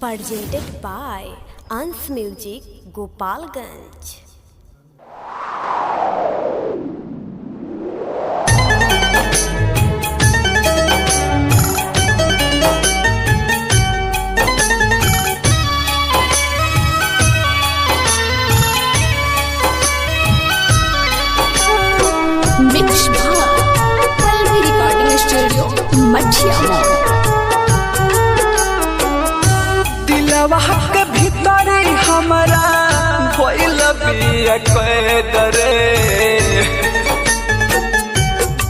presented by Ans Music, Gopalganj. Mix Pulvi Recording Studio, Machia. दिलवा के भीतरे हमारा भइल बिया कैदरे,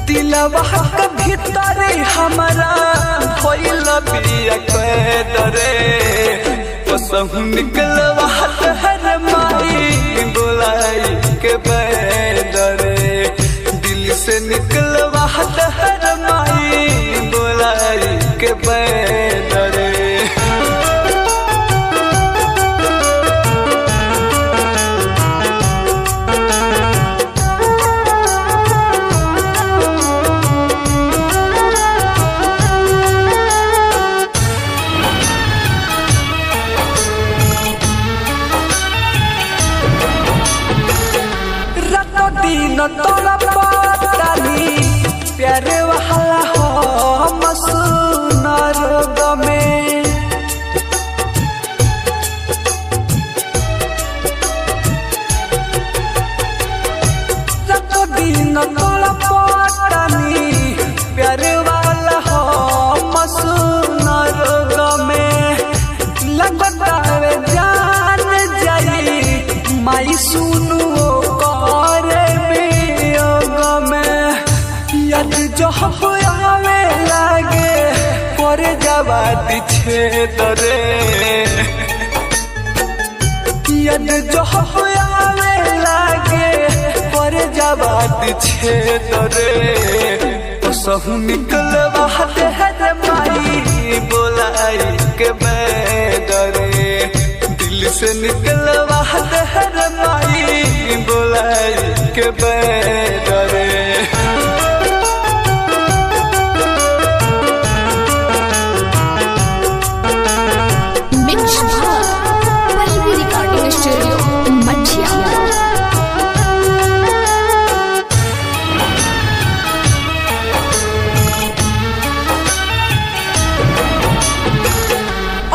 दिलवा के भीतरे हमारा भइल बिया कैदरे। कसहु निकलवा हर माई बोलाई के बैदरे, दिल से निकलवा हर माई बोलाई के बैदरे। दिन तोरा पतानी प्यारे वाला हो मसूनर गमे, दिन तोरा पतानी प्यारे वाला हो मसूनर गमे। लगता रे जान जाई माई सुनु जो आवे लागे पर जवाद छेदरे, यद जो आवे लागे पर जवाद छेदरे। कसहु निकलवा हर माई बोलाई के बैदरे, दिल से निकलवा हर माई बोलाई के बैदरे। Pulvi Recording Studio, Machia.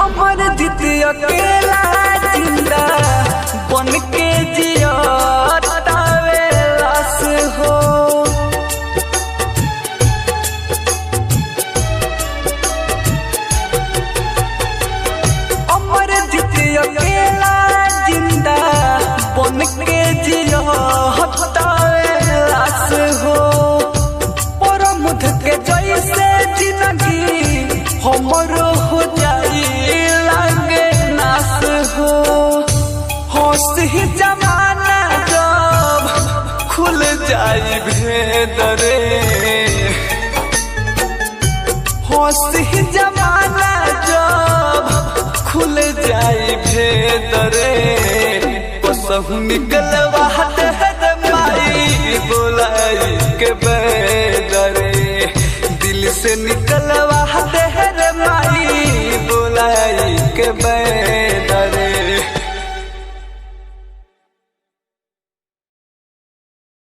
अमर जितिय अकेला जिंदा बन के जिया लाश हो, अमर जितिय अकेला जिंदा बन के जिया लाश हो। परमुध के जैसे जिंदगी हमरो हो जाई लागे नाश हो। होश ही जमाना जब खुल जाई भेदरे, होश ही जमाना जब खुल जाई भेदरे। कसहु निकलवा हर माई बोलाई के बैदरे, दिल से निकलवा